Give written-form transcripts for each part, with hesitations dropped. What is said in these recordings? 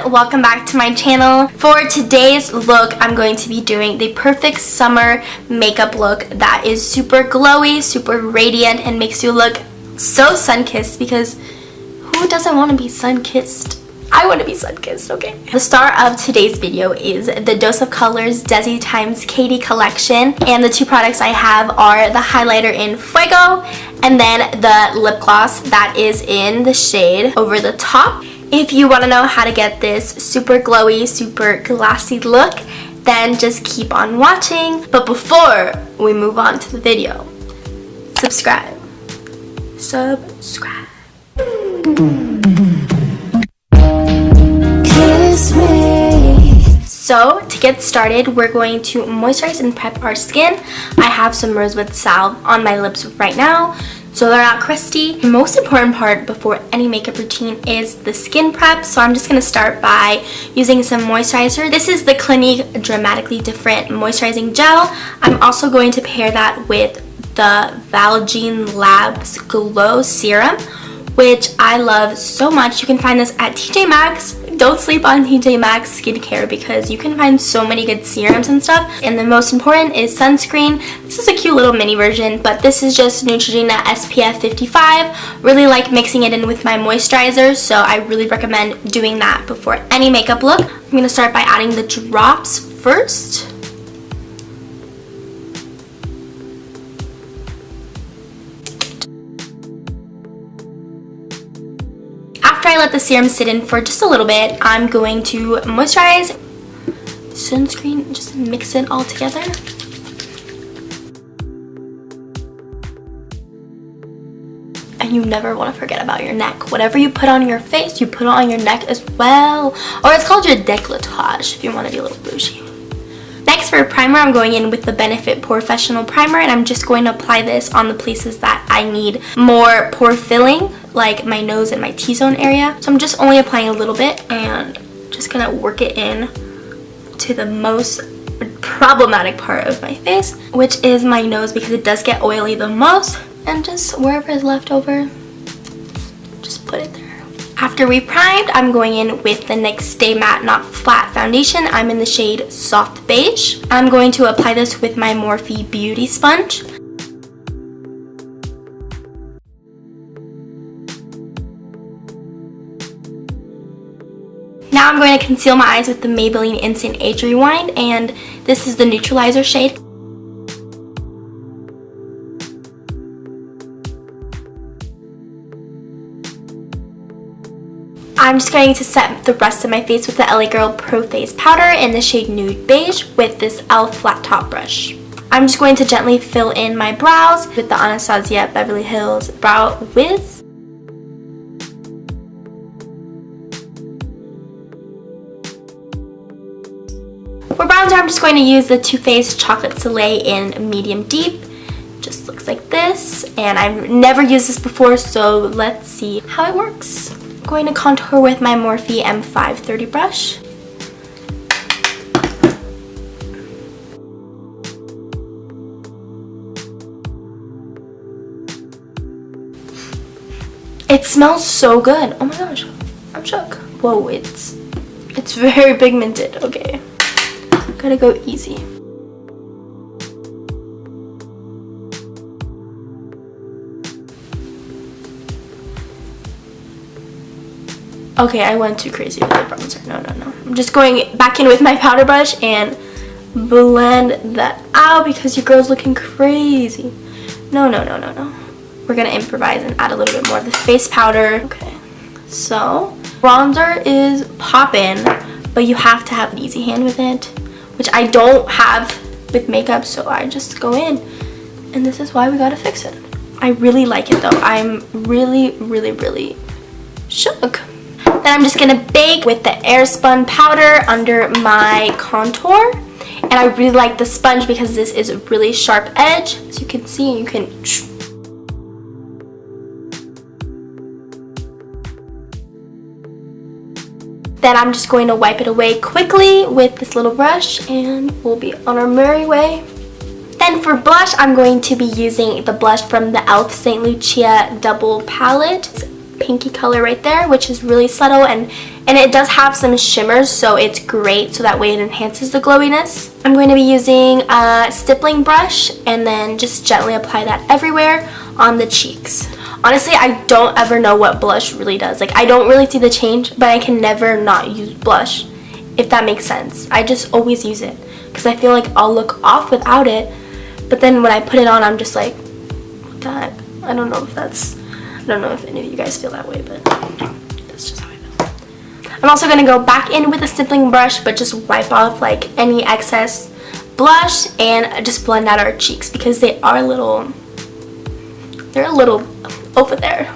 welcome back to my channel. For today's look, I'm going to be doing the perfect summer makeup look that is super glowy, super radiant, and makes you look so sun-kissed, because who doesn't want to be sun-kissed? I want to be sun-kissed, okay? The star of today's video is the Dose of Colors DESI x KATY collection, and the two products I have are the highlighter in Fuego and then the lip gloss that is in the shade Over the Top. If you want to know how to get this super glowy, super glassy look, then just keep on watching. But before we move on to the video, subscribe. Kiss me. So to get started, we're going to moisturize and prep our skin. I have some rosebud salve on my lips right now, so they're not crusty. The most important part before any makeup routine is the skin prep, so I'm just going to start by using some moisturizer. This is the Clinique Dramatically Different Moisturizing Gel. I'm also going to pair that with the Valgene Labs Glow Serum, which I love so much. You can find this at TJ Maxx. Don't sleep on TJ Maxx skincare because you can find so many good serums and stuff. And the most important is sunscreen. This is a cute little mini version, but this is just Neutrogena SPF 55. Really like mixing it in with my moisturizer, so I really recommend doing that before any makeup look. I'm going to start by adding the drops first. After I let the serum sit in for just a little bit, I'm going to moisturize, sunscreen, just mix it all together. And you never want to forget about your neck. Whatever you put on your face, you put it on your neck as well. Or it's called your décolletage if you want to be a little bougie. Next, for a primer, I'm going in with the Benefit Porefessional primer, and I'm just going to apply this on the places that I need more pore filling, like my nose and my T-zone area. So I'm just only applying a little bit and just gonna work it in to the most problematic part of my face, which is my nose, because it does get oily the most, and just wherever is left over, just put it there. After we primed, I'm going in with the NYX Stay Matte Not Flat Foundation. I'm in the shade Soft Beige. I'm going to apply this with my Morphe Beauty Sponge. Now I'm going to conceal my eyes with the Maybelline Instant Age Rewind, and this is the Neutralizer shade. I'm just going to set the rest of my face with the LA Girl Pro Face Powder in the shade Nude Beige with this e.l.f. flat top brush. I'm just going to gently fill in my brows with the Anastasia Beverly Hills Brow Wiz. For bronzer, I'm just going to use the Too Faced Chocolate Soleil in Medium Deep. Just looks like this, and I've never used this before, so let's see how it works. I'm going to contour with my Morphe M530 brush. It smells so good. Oh my gosh, I'm shook. Whoa, it's very pigmented. Okay, gotta go easy. Okay, I went too crazy with the bronzer. No. I'm just going back in with my powder brush and blend that out because your girl's looking crazy. No. We're gonna improvise and add a little bit more of the face powder. Okay, so bronzer is poppin', but you have to have an easy hand with it, which I don't have with makeup, so I just go in, and this is why we gotta fix it. I really like it though. I'm really shook. Then I'm just gonna bake with the Airspun powder under my contour, and I really like the sponge because this is a really sharp edge, as you can see. You can then I'm just going to wipe it away quickly with this little brush, and we'll be on our merry way. Then for blush, I'm going to be using the blush from the e.l.f. St. Lucia Double Palette. pinky color right there, which is really subtle, and it does have some shimmers, so it's great, so that way it enhances the glowiness. I'm going to be using a stippling brush and then just gently apply that everywhere on the cheeks. Honestly, I don't ever know what blush really does. Like, I don't really see the change, but I can never not use blush, if that makes sense. I just always use it because I feel like I'll look off without it, but then when I put it on, I'm just like, what the heck? I don't know if any of you guys feel that way, but that's just how I feel. I'm also going to go back in with a stippling brush, but just wipe off like any excess blush and just blend out our cheeks because they're a little over there.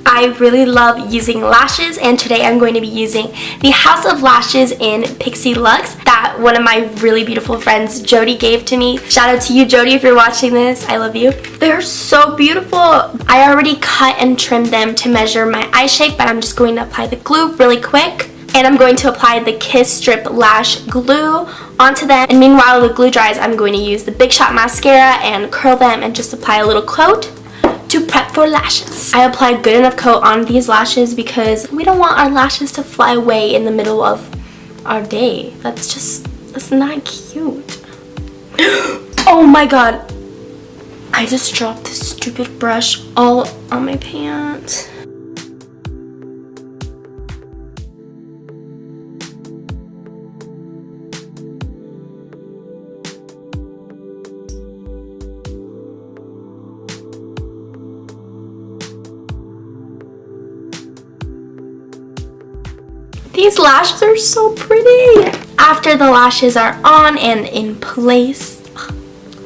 I really love using lashes, and today I'm going to be using the House of Lashes in Pixie Luxe that one of my really beautiful friends, Jody, gave to me. Shout out to you, Jody, if you're watching this. I love you. They're so beautiful. I already cut and trimmed them to measure my eye shape, but I'm just going to apply the glue really quick. And I'm going to apply the Kiss Strip Lash Glue onto them. And meanwhile the glue dries, I'm going to use the Bigshot mascara and curl them and just apply a little coat to prep for lashes. I applied good enough coat on these lashes because we don't want our lashes to fly away in the middle of our day. That's not cute. Oh my god. I just dropped this stupid brush all on my pants. These lashes are so pretty. After the lashes are on and in place,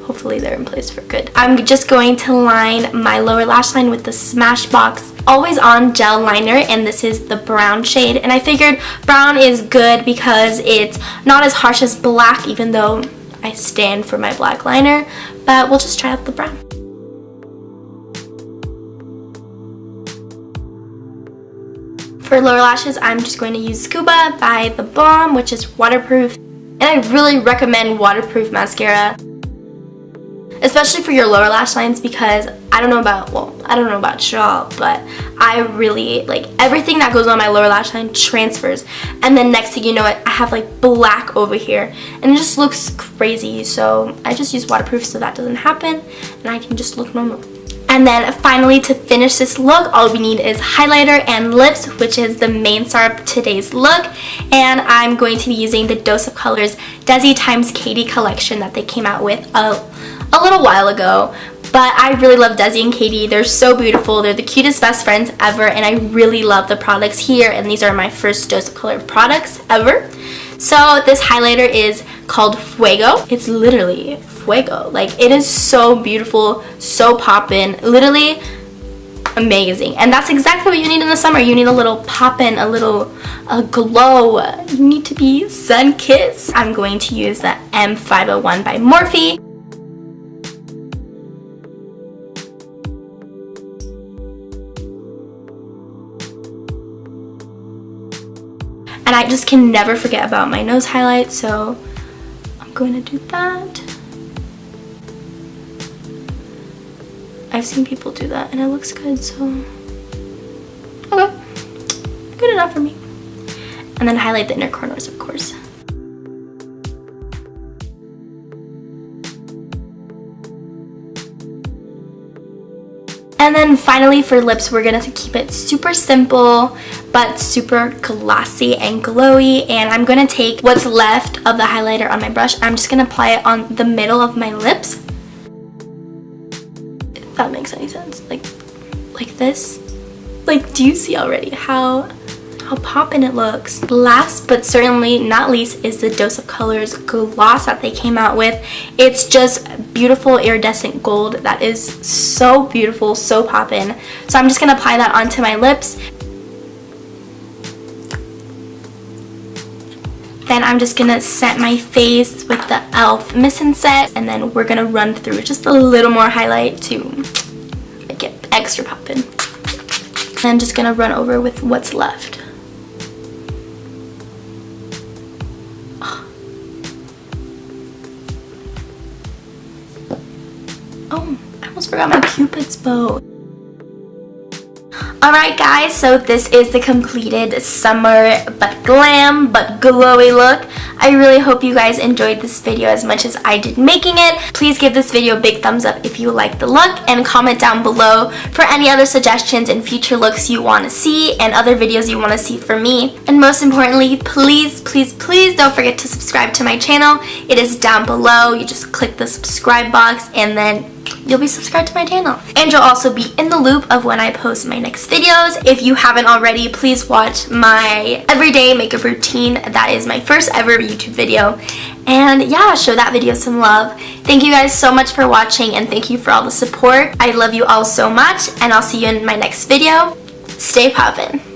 hopefully they're in place for good, I'm just going to line my lower lash line with the Smashbox Always On Gel Liner, and this is the brown shade. And I figured brown is good because it's not as harsh as black, even though I stand for my black liner, but we'll just try out the brown. For lower lashes, I'm just going to use Scuba by the Balm, which is waterproof. And I really recommend waterproof mascara, especially for your lower lash lines, because I don't know about y'all, but I really, like, everything that goes on my lower lash line transfers. And then next thing you know, I have like black over here, and it just looks crazy. So I just use waterproof so that doesn't happen, and I can just look normal. And then finally, to finish this look, all we need is highlighter and lips, which is the main star of today's look. And I'm going to be using the Dose of Colors DESI x KATY collection that they came out with a little while ago. But I really love DESI and KATY. They're so beautiful. They're the cutest best friends ever, and I really love the products here. And these are my first Dose of Color products ever. So this highlighter is called Fuego. It's literally Fuego. Like, it is so beautiful, so poppin', literally amazing. And that's exactly what you need in the summer. You need a little poppin', a glow. You need to be sun-kissed. I'm going to use the M501 by Morphe. And I just can never forget about my nose highlight, so I'm going to do that. I've seen people do that and it looks good, so okay, good enough for me. And then highlight the inner corners, of course. And then finally for lips, we're gonna keep it super simple but super glossy and glowy. And I'm gonna take what's left of the highlighter on my brush. I'm just gonna apply it on the middle of my lips. If that makes any sense. Like this. Like, do you see already how poppin' it looks? Last but certainly not least is the Dose of Colors gloss that they came out with. It's just beautiful iridescent gold that is so beautiful, so poppin'. So I'm just gonna apply that onto my lips. Then I'm just gonna set my face with the e.l.f. Mist and Set, and then we're gonna run through just a little more highlight to make it extra poppin'. And I'm just gonna run over with what's left. Oh, I almost forgot my Cupid's bow. Alright guys, so this is the completed summer but glam but glowy look. I really hope you guys enjoyed this video as much as I did making it. Please give this video a big thumbs up if you like the look, and comment down below for any other suggestions and future looks you want to see and other videos you want to see from me. And most importantly, please don't forget to subscribe to my channel. It is down below. You just click the subscribe box and then you'll be subscribed to my channel. And you'll also be in the loop of when I post my next videos. If you haven't already, please watch my everyday makeup routine. That is my first ever YouTube video. And yeah, show that video some love. Thank you guys so much for watching, and thank you for all the support. I love you all so much, and I'll see you in my next video. Stay poppin'.